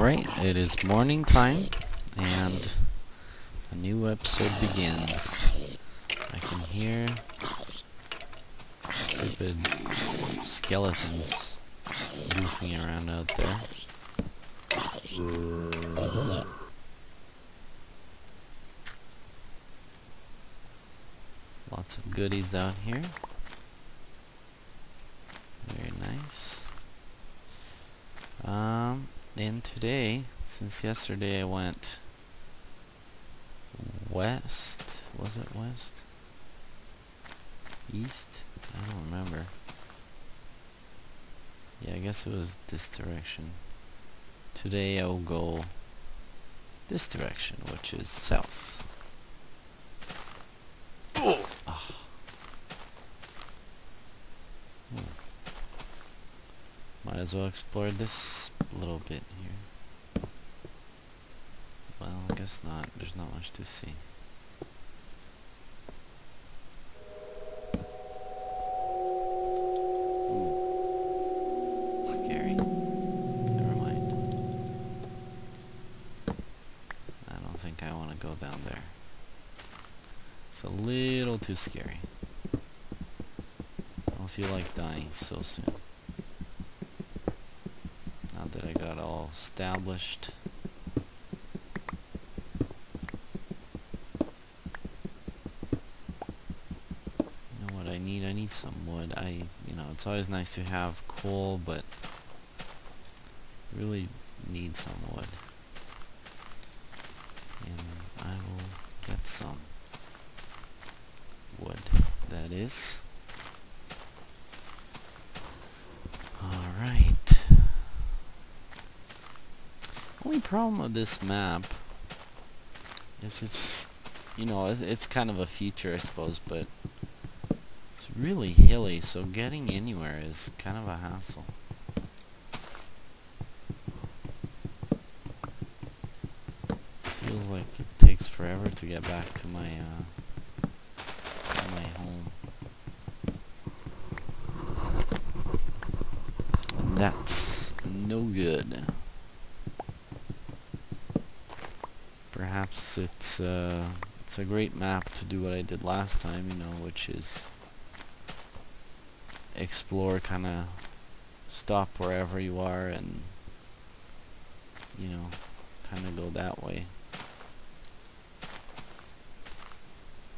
Alright, it is morning time, and a new episode begins. I can hear stupid skeletons goofing around out there. Lots of goodies down here. Very nice. And today, since yesterday I went west, was it west? East? I don't remember. Yeah, I guess it was this direction. Today I will go this direction, which is south. Oh. Might as well explore this little bit here. Well, I guess not. There's not much to see. Ooh. Scary. Never mind. I don't think I want to go down there. It's a little too scary. I don't feel like dying so soon. Not that I got all established. You know what I need? I need some wood. You know, it's always nice to have coal, but really need some wood. And I will get some wood, that is. Alright. Only problem with this map is it's, you know, it's kind of a feature, I suppose, but it's really hilly, so getting anywhere is kind of a hassle. Feels like it takes forever to get back to my home. And that's no good. Perhaps it's a great map to do what I did last time, you know, which is explore, kind of stop wherever you are and, you know, kind of go that way.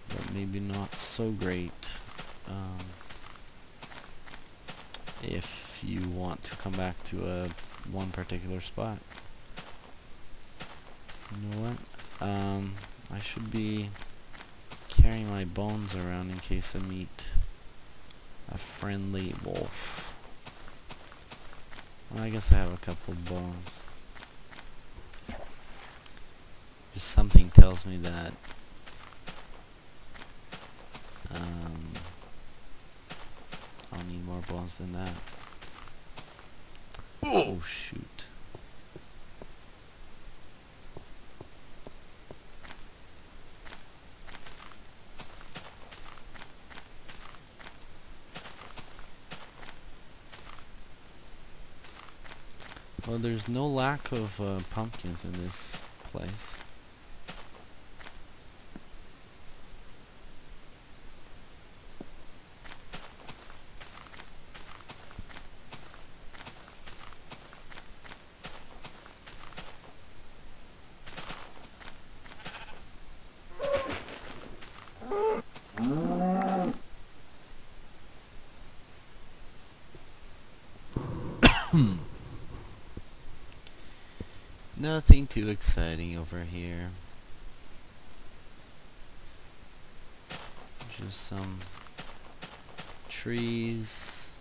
But maybe not so great if you want to come back to one particular spot. You know what? I should be carrying my bones around in case I meet a friendly wolf. Well, I guess I have a couple of bones. Just something tells me that I'll need more bones than that. Oh shoot. Well, there's no lack of pumpkins in this place. Nothing too exciting over here. Just some trees.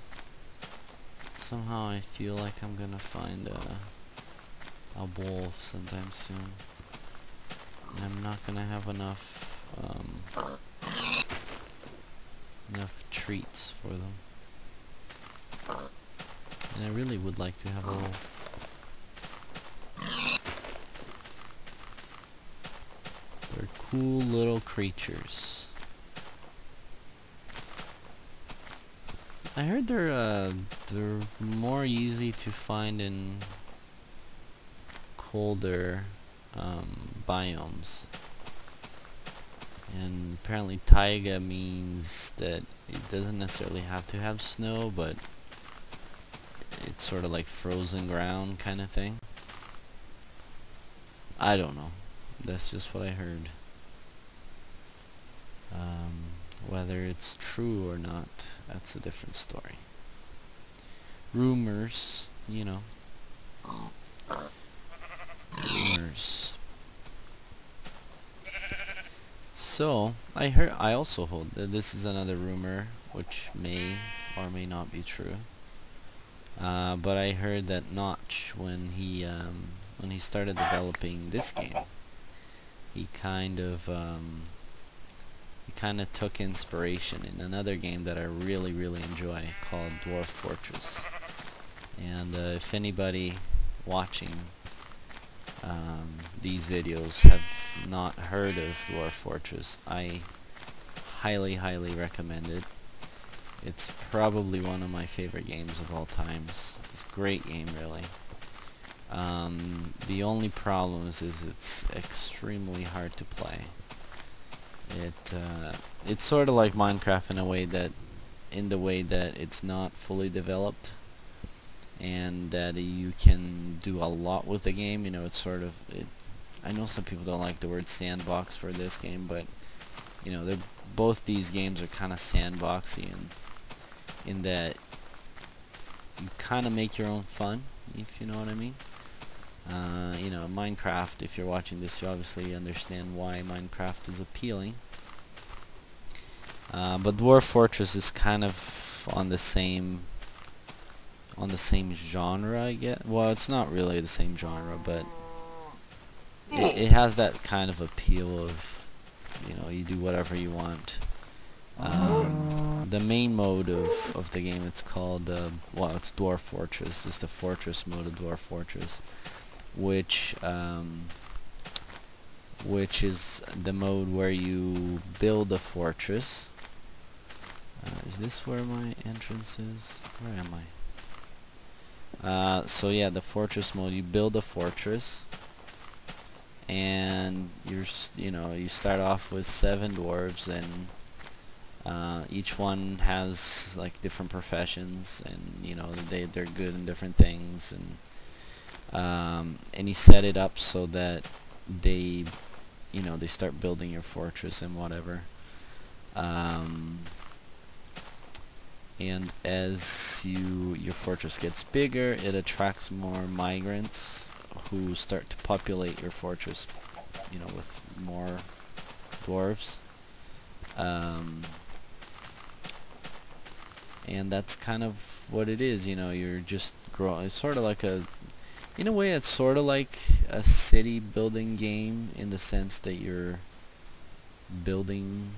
Somehow I feel like I'm gonna find a wolf sometime soon. And I'm not gonna have enough treats for them. And I really would like to have a wolf. They're cool little creatures. I heard they're more easy to find in colder biomes. And apparently taiga means that it doesn't necessarily have to have snow, but it's sort of like frozen ground kind of thing. I don't know. That's just what I heard. Whether it's true or not, that's a different story. Rumors, you know. Rumors. So, I also hold that this is another rumor, which may or may not be true. But I heard that Notch, when he started developing this game, he kind of took inspiration in another game that I really enjoy called Dwarf Fortress. And if anybody watching these videos have not heard of Dwarf Fortress, I highly recommend it. It's probably one of my favorite games of all times. It's a great game, really. The only problem is it's extremely hard to play. It's sort of like Minecraft in the way that it's not fully developed, and that you can do a lot with the game. You know, it's sort of I know some people don't like the word sandbox for this game, but you know, both these games are kind of sandboxy in that you kind of make your own fun, if you know what I mean. You know, Minecraft, if you're watching this, you obviously understand why Minecraft is appealing. But Dwarf Fortress is kind of on the same genre, I guess. Well, it's not really the same genre, but it has that kind of appeal of, you know, you do whatever you want. The main mode of the game, it's called, well, it's Dwarf Fortress. It's the fortress mode of Dwarf Fortress, which is the mode where you build a fortress. Is this where my entrance is? Where am I? So yeah, the fortress mode, you build a fortress, and you start off with 7 dwarves, and each one has like different professions, and you know, they're good in different things, and you set it up so that they start building your fortress and whatever. And as your fortress gets bigger, it attracts more migrants who start to populate your fortress, you know, with more dwarves. And that's kind of what it is, you know, you're just growing. It's sort of like in a way, it's sort of like a city building game, in the sense that you're building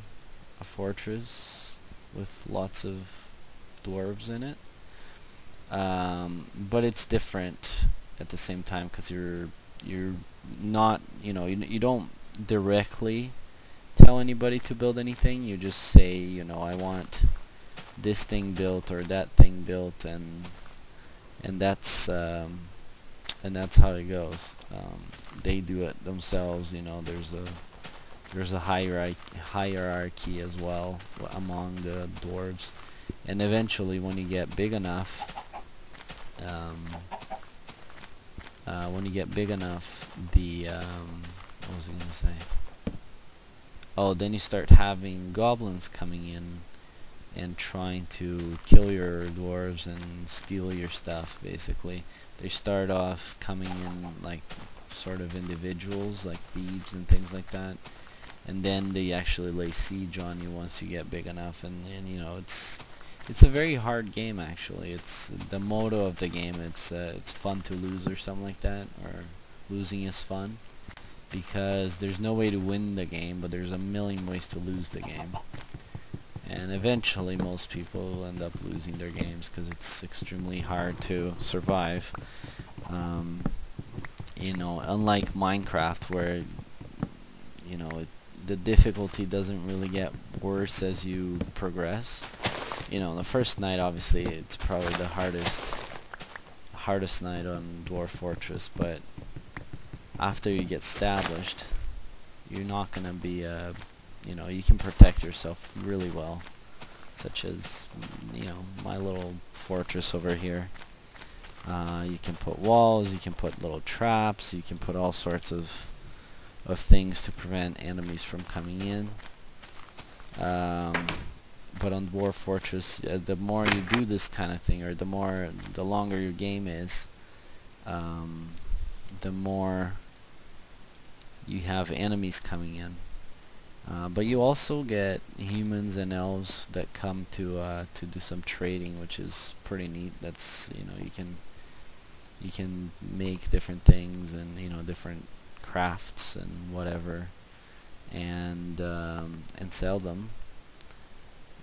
a fortress with lots of dwarves in it. But it's different at the same time, because you're not, you know, you don't directly tell anybody to build anything. You just say, you know, I want this thing built or that thing built, and that's how it goes. They do it themselves, you know. There's a hierarchy as well among the dwarves, and eventually, when you get big enough, what was I gonna say? Oh, then you start having goblins coming in and trying to kill your dwarves and steal your stuff, basically. They start off coming in like sort of individuals, like thieves and things like that, and then they actually lay siege on you once you get big enough. And you know, it's a very hard game, actually. It's the motto of the game. It's fun to lose, or something like that, or losing is fun, because there's no way to win the game, but there's a million ways to lose the game. And eventually, most people end up losing their games because it's extremely hard to survive. You know, unlike Minecraft, where, you know, the difficulty doesn't really get worse as you progress. You know, the first night, obviously, it's probably the hardest night on Dwarf Fortress, but after you get established, you're not gonna be you know, you can protect yourself really well, such as, you know, my little fortress over here. You can put walls, you can put little traps, you can put all sorts of things to prevent enemies from coming in. But on Dwarf Fortress, the more you do this kind of thing, or the longer your game is, the more you have enemies coming in. But you also get humans and elves that come to do some trading, which is pretty neat. That's, you know, you can make different things, and, you know, different crafts and whatever, and sell them,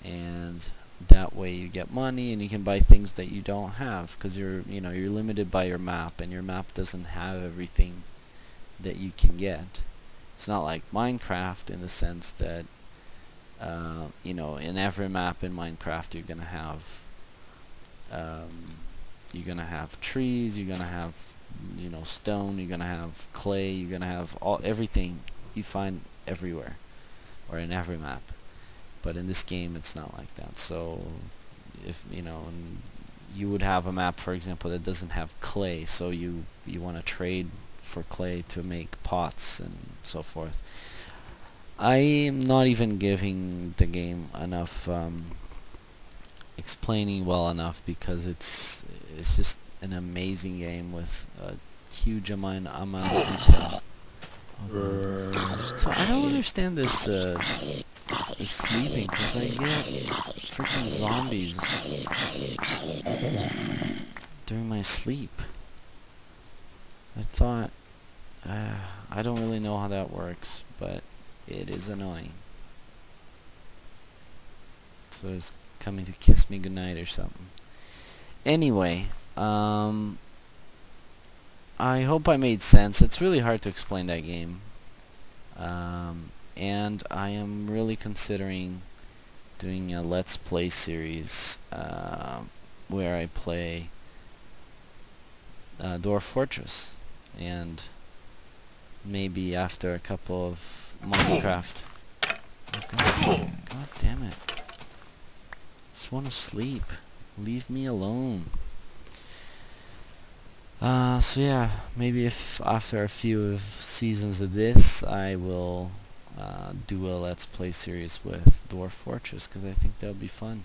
and that way you get money, and you can buy things that you don't have, because you're limited by your map, and your map doesn't have everything that you can get. It's not like Minecraft in the sense that you know, in every map in Minecraft you're gonna have trees, you're gonna have, you know, stone, you're gonna have clay, you're gonna have everything you find everywhere, or in every map. But in this game it's not like that. So if, you know, you would have a map, for example, that doesn't have clay, so you want to trade for clay to make pots and so forth. I am not even giving the game enough explaining well enough, because it's just an amazing game with a huge amount of detail. So I don't understand this sleeping, because I get freaking zombies during my sleep. I thought, I don't really know how that works, but it is annoying. So it's coming to kiss me goodnight or something. Anyway, I hope I made sense. It's really hard to explain that game. And I am really considering doing a Let's Play series where I play Dwarf Fortress, and maybe after a couple of Minecraft. Oh, God damn it. Just want to sleep. Leave me alone. So yeah, maybe if after a few seasons of this, I will do a Let's Play series with Dwarf Fortress, because I think that would be fun.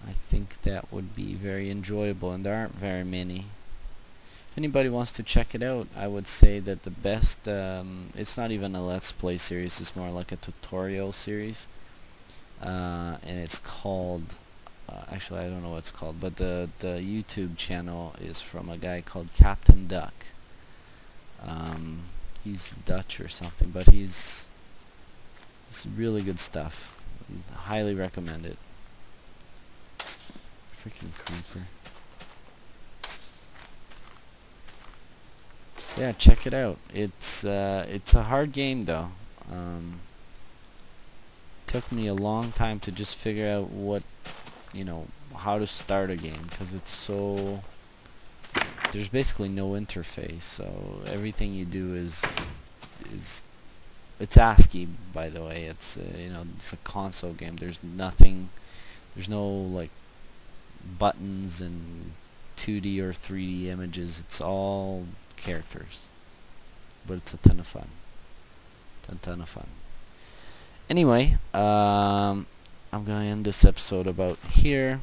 I think that would be very enjoyable, and there aren't very many. If anybody wants to check it out, I would say that the best, it's not even a Let's Play series, it's more like a tutorial series, and it's called, actually I don't know what it's called, but the YouTube channel is from a guy called Captain Duck. He's Dutch or something, but it's really good stuff. Highly recommend it. Freaking creeper. So yeah, check it out. It's a hard game though. Took me a long time to just figure out what, you know, how to start a game, because it's so, there's basically no interface, so everything you do is it's ASCII, by the way. It's you know, it's a console game. There's nothing, there's no like buttons and 2D or 3D images. It's all characters, but it's a ton of fun. Ton of fun. Anyway, I'm gonna end this episode about here.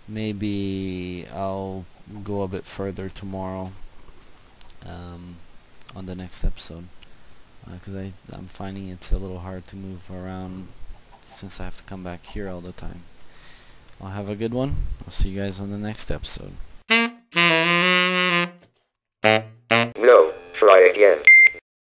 Maybe I'll go a bit further tomorrow on the next episode, because I'm finding it's a little hard to move around since I have to come back here all the time. I'll have a good one. I'll see you guys on the next episode.